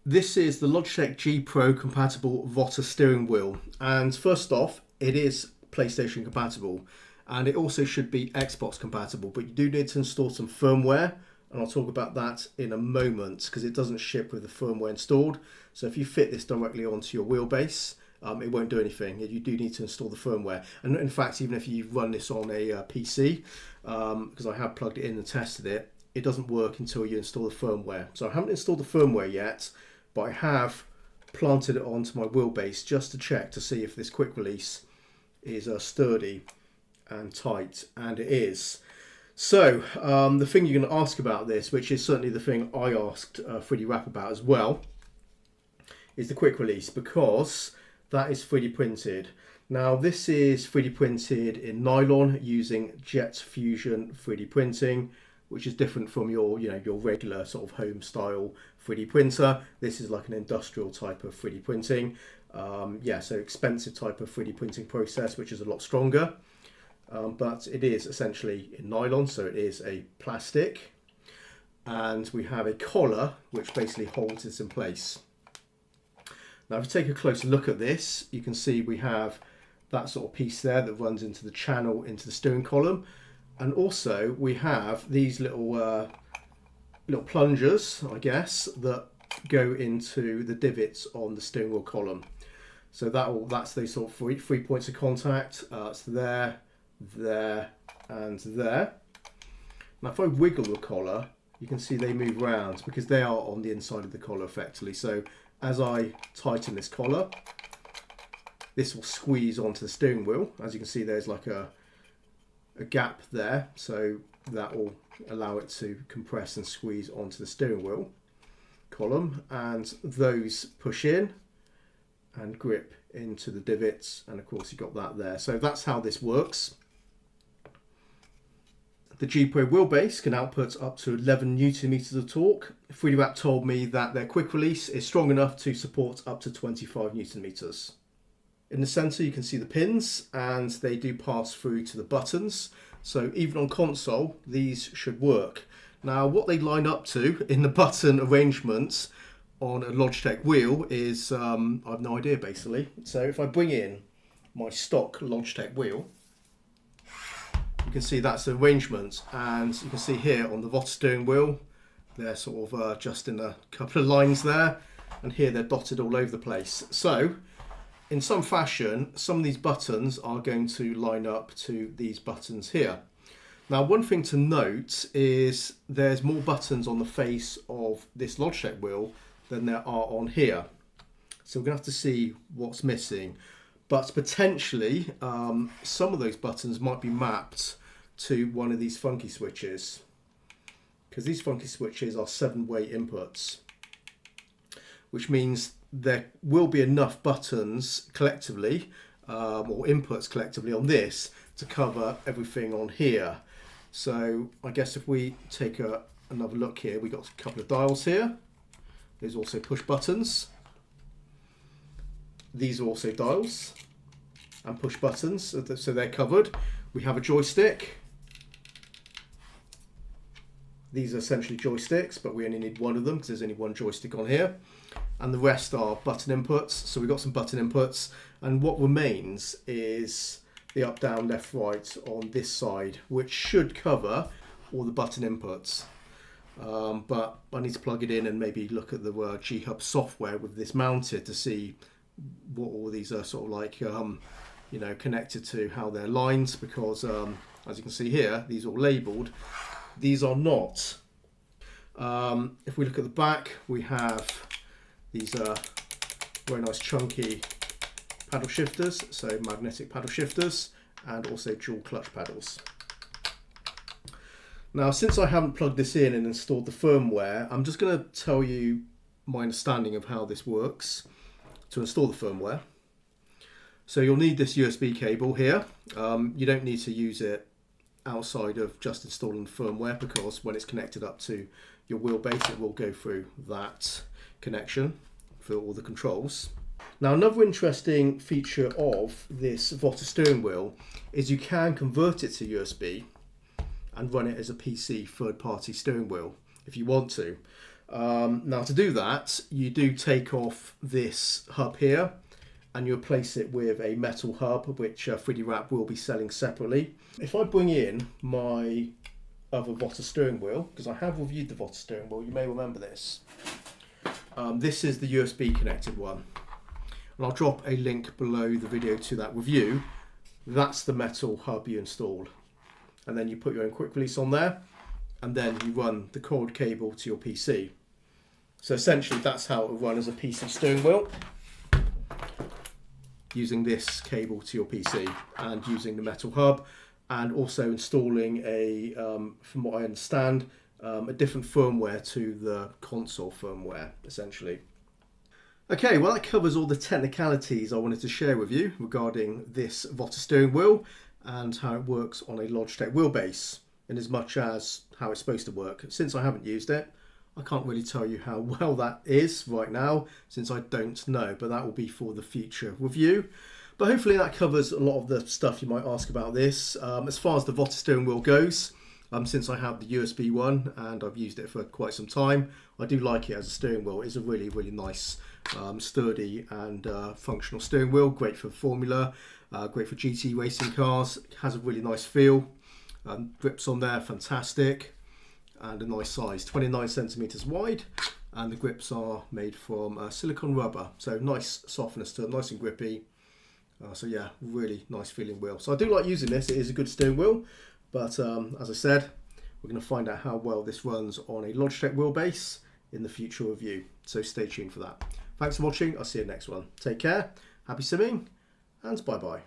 This is the Logitech G Pro Compatible VOTA steering wheel, and first off, it is PlayStation compatible, and it also should be Xbox compatible, but you do need to install some firmware, and I'll talk about that in a moment because it doesn't ship with the firmware installed. So if you fit this directly onto your wheelbase, it won't do anything. You do need to install the firmware, and in fact, even if you run this on a PC, because I have plugged it in and tested it, it doesn't work until you install the firmware. So I haven't installed the firmware yet, but I have planted it onto my wheelbase just to check to see if this quick release is sturdy and tight, and it is. So the thing you're going to ask about this, which is certainly the thing I asked 3D Wrap about as well, is the quick release, because that is 3D printed. Now this is 3D printed in nylon using Jet Fusion 3D printing, which is different from your regular sort of home style 3D printer. This is like an industrial type of 3D printing. So expensive type of 3D printing process, which is a lot stronger. But it is essentially in nylon, so it is a plastic. And we have a collar, which basically holds this in place. Now, if you take a closer look at this, you can see we have that sort of piece there that runs into the channel, into the steering column. And also we have these little plungers, I guess, that go into the divots on the steering wheel column. So that's those sort of three points of contact. It's there, there, and there. Now if I wiggle the collar, you can see they move around because they are on the inside of the collar effectively. So as I tighten this collar, this will squeeze onto the steering wheel. As you can see, there's like a gap there, so that will allow it to compress and squeeze onto the steering wheel column, and those push in and grip into the divots, and of course you've got that there. So that's how this works. The G Pro wheelbase can output up to 11 Newton meters of torque. 3D Wrap told me that their quick release is strong enough to support up to 25 Newton meters. In the center you can see the pins, and they do pass through to the buttons, so even on console these should work. Now what they line up to in the button arrangements on a Logitech wheel is I have no idea basically. So if I bring in my stock Logitech wheel, you can see that's the arrangement, and you can see here on the VOTA steering wheel they're sort of just in a couple of lines there, and here they're dotted all over the place. So in some fashion, some of these buttons are going to line up to these buttons here. Now, one thing to note is there's more buttons on the face of this Logitech wheel than there are on here. So we're going to have to see what's missing. But potentially, some of those buttons might be mapped to one of these funky switches, because these funky switches are 7-way inputs, which means there will be enough buttons collectively, or inputs collectively on this to cover everything on here. So I guess if we take another look here, we've got a couple of dials here. There's also push buttons. These are also dials and push buttons, so they're covered. We have a joystick. These are essentially joysticks, but we only need one of them because there's only one joystick on here. And the rest are button inputs. So we've got some button inputs, and what remains is the up, down, left, right on this side, which should cover all the button inputs. But I need to plug it in and maybe look at the G Hub software with this mounted to see what all these are sort of like, connected to, how they're lines, because as you can see here, these are all labelled. These are not. If we look at the back, we have these very nice chunky paddle shifters, so magnetic paddle shifters, and also dual clutch paddles. Now, since I haven't plugged this in and installed the firmware, I'm just going to tell you my understanding of how this works to install the firmware. So you'll need this USB cable here. You don't need to use it outside of just installing the firmware, because when it's connected up to your wheelbase, it will go through that connection for all the controls. Now, another interesting feature of this VOTA steering wheel is you can convert it to USB and run it as a PC third-party steering wheel if you want to. Now to do that, you do take off this hub here and you replace it with a metal hub, which 3D Wrap will be selling separately. If I bring in my other VOTA steering wheel, because I have reviewed the VOTA steering wheel, you may remember this. This is the USB connected one. And I'll drop a link below the video to that review. That's the metal hub you install. And then you put your own quick release on there, and then you run the cord cable to your PC. So essentially that's how it will run as a PC steering wheel, using this cable to your PC and using the metal hub, and also installing a, from what I understand, a different firmware to the console firmware, essentially. Okay, well that covers all the technicalities I wanted to share with you regarding this VOTA steering wheel and how it works on a Logitech wheelbase, in as much as how it's supposed to work. Since I haven't used it, I can't really tell you how well that is right now, since I don't know, but that will be for the future review. But hopefully that covers a lot of the stuff you might ask about this. As far as the VOTA steering wheel goes, since I have the USB one and I've used it for quite some time, I do like it as a steering wheel. It's a really, really nice, sturdy and functional steering wheel. Great for Formula, great for GT racing cars. It has a really nice feel. Grips on there, fantastic. And a nice size, 29 centimeters wide, and the grips are made from silicone rubber, so nice softness to it, nice and grippy. So yeah, really nice feeling wheel. So I do like using this. It is a good steering wheel, but as I said, we're going to find out how well this runs on a Logitech wheelbase in the future review, so stay tuned for that. Thanks for watching. I'll see you next one. Take care, happy simming, and bye bye.